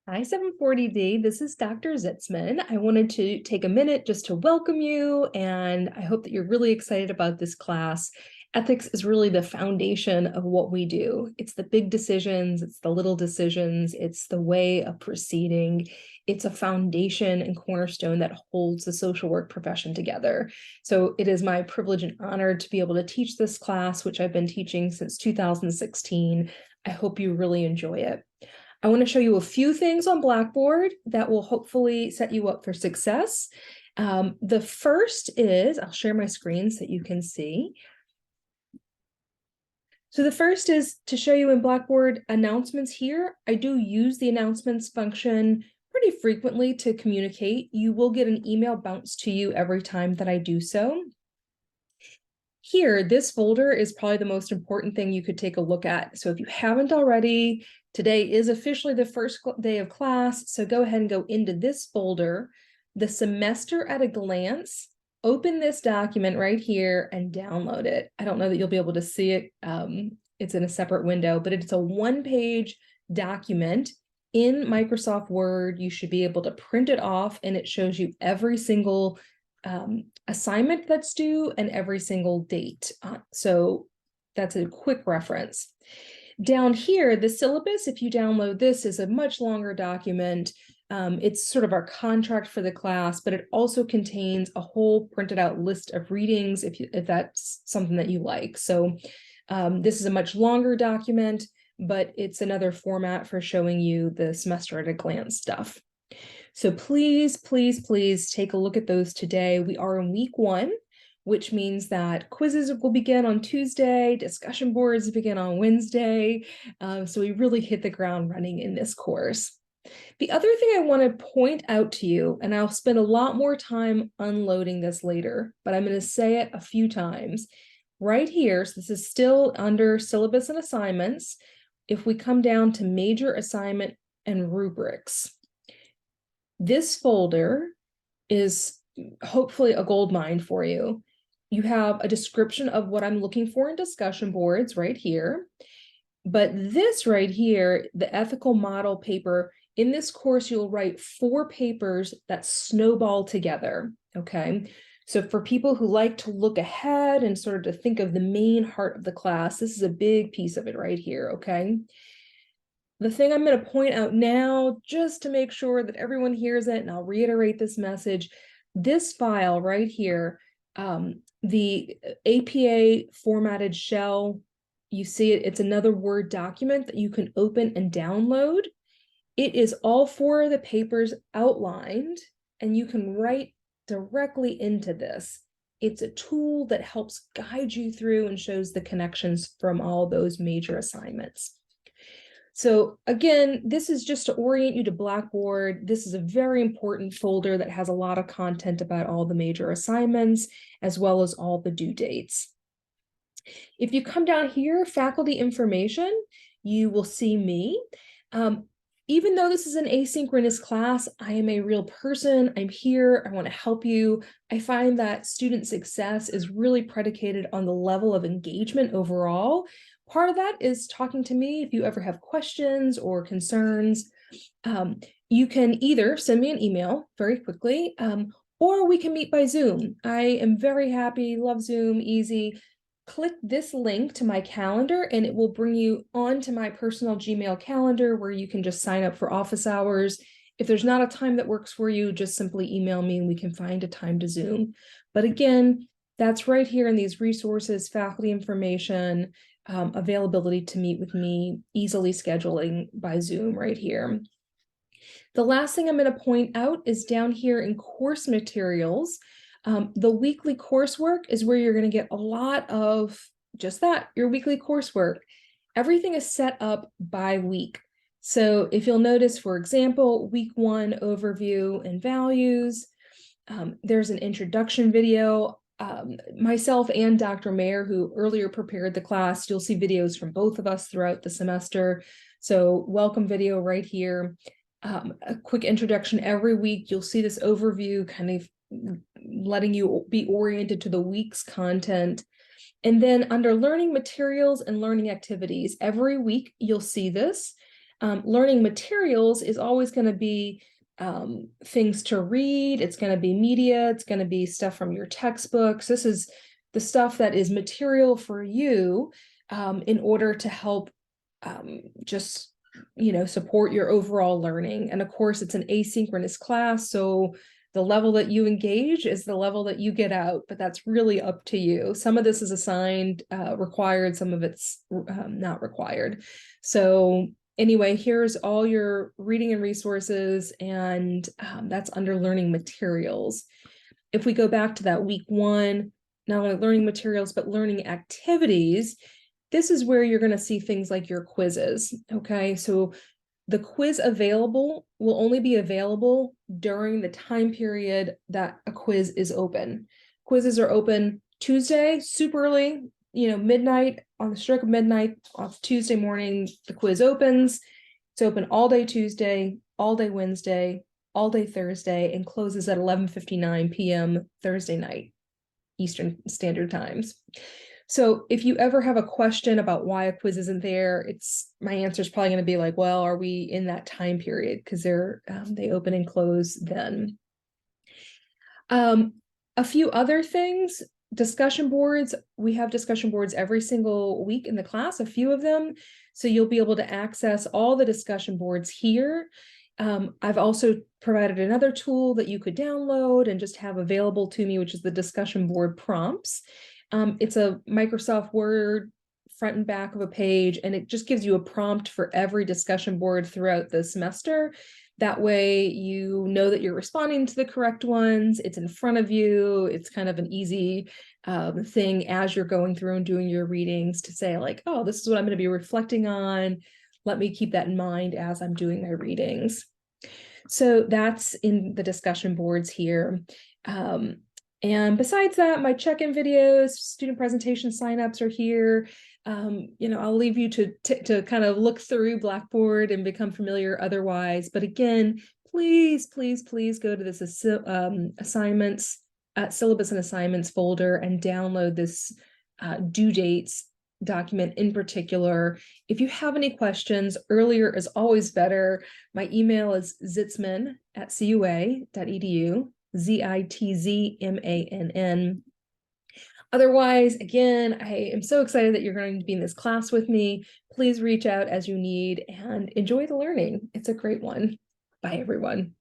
Hi, 740D. This is Dr. Zitzman. I wanted to take a minute just to welcome you, and I hope that you're really excited about this class. Ethics is really the foundation of what we do. It's the big decisions, it's the little decisions, it's the way of proceeding. It's a foundation and cornerstone that holds the social work profession together. So it is my privilege and honor to be able to teach this class, which I've been teaching since 2016. I hope you really enjoy it. I want to show you a few things on Blackboard that will hopefully set you up for success. The first is, I'll share my screen so that you can see. So the first is to show you in Blackboard announcements here. I do use the announcements function pretty frequently to communicate. You will get an email bounce to you every time that I do so. Here, this folder is probably the most important thing you could take a look at. So if you haven't already, today is officially the first day of class, so go ahead and go into this folder, the semester at a glance, open this document right here and download it. I don't know that you'll be able to see it. It's in a separate window, but it's a one-page document in Microsoft Word. You should be able to print it off, and it shows you every single assignment that's due and every single date. So that's a quick reference. Down here, the syllabus, if you download this, is a much longer document. It's sort of our contract for the class, but it also contains a whole printed out list of readings if that's something that you like. So this is a much longer document, but it's another format for showing you the semester at a glance stuff. So please, please, please take a look at those today. We are in week 1, which means that quizzes will begin on Tuesday, discussion boards begin on Wednesday. So we really hit the ground running in this course. The other thing I want to point out to you, and I'll spend a lot more time unloading this later, but I'm going to say it a few times. Right here, so this is still under syllabus and assignments. If we come down to major assignment and rubrics, this folder is hopefully a gold mine for you. You have a description of what I'm looking for in discussion boards right here. But this right here, the ethical model paper, in this course, you'll write 4 papers that snowball together, okay? So for people who like to look ahead and sort of to think of the main heart of the class, this is a big piece of it right here, okay? The thing I'm going to point out now, just to make sure that everyone hears it, and I'll reiterate this message, this file right here, the APA formatted shell, you see it, it's another Word document that you can open and download. It is all 4 of the papers outlined, and you can write directly into this. It's a tool that helps guide you through and shows the connections from all those major assignments. So again, this is just to orient you to Blackboard. This is a very important folder that has a lot of content about all the major assignments, as well as all the due dates. If you come down here, faculty information, you will see me. Even though this is an asynchronous class, I am a real person. I'm here. I want to help you. I find that student success is really predicated on the level of engagement overall. Part of that is talking to me if you ever have questions or concerns. You can either send me an email very quickly, or we can meet by Zoom. I am very happy, love Zoom, easy. Click this link to my calendar and it will bring you onto my personal Gmail calendar where you can just sign up for office hours. If there's not a time that works for you, just simply email me and we can find a time to Zoom. But again, that's right here in these resources, faculty information, availability to meet with me, easily scheduling by Zoom right here. The last thing I'm going to point out is down here in course materials. The weekly coursework is where you're going to get a lot of just that, your weekly coursework. Everything is set up by week. So if you'll notice, for example, week 1 overview and values, there's an introduction video. Myself and Dr. Mayer, who earlier prepared the class, you'll see videos from both of us throughout the semester. So welcome video right here. A quick introduction every week. You'll see this overview kind of letting you be oriented to the week's content. And then under learning materials and learning activities, every week you'll see this. Learning materials is always going to be things to read. It's going to be media. It's going to be stuff from your textbooks. This is the stuff that is material for you in order to help just, support your overall learning. And of course, it's an asynchronous class, so the level that you engage is the level that you get out, but that's really up to you. Some of this is assigned, required, some of it's not required. So anyway, here's all your reading and resources, and that's under learning materials. If we go back to that week 1, not only learning materials, but learning activities, this is where you're going to see things like your quizzes. Okay, so the quiz available will only be available during the time period that a quiz is open. Quizzes are open Tuesday, super early, midnight, on the stroke of midnight, off Tuesday morning, the quiz opens. It's open all day Tuesday, all day Wednesday, all day Thursday, and closes at 11:59 p.m. Thursday night, Eastern Standard Times. So if you ever have a question about why a quiz isn't there, my answer is probably going to be like, well, are we in that time period? Because they open and close then. A few other things, discussion boards. We have discussion boards every single week in the class, a few of them. So you'll be able to access all the discussion boards here. I've also provided another tool that you could download and just have available to me, which is the discussion board prompts. It's a Microsoft Word front and back of a page, and it just gives you a prompt for every discussion board throughout the semester. That way you know that you're responding to the correct ones. It's in front of you. It's kind of an easy thing as you're going through and doing your readings to say like, oh, this is what I'm going to be reflecting on. Let me keep that in mind as I'm doing my readings. So that's in the discussion boards here. And besides that, my check-in videos, student presentation signups are here. I'll leave you to kind of look through Blackboard and become familiar otherwise. But again, please, please, please go to this assignments, syllabus and assignments folder and download this due dates document in particular. If you have any questions, earlier is always better. My email is zitzman@cua.edu. ZITZMANN. Otherwise, again, I am so excited that you're going to be in this class with me. Please reach out as you need and enjoy the learning. It's a great one. Bye, everyone.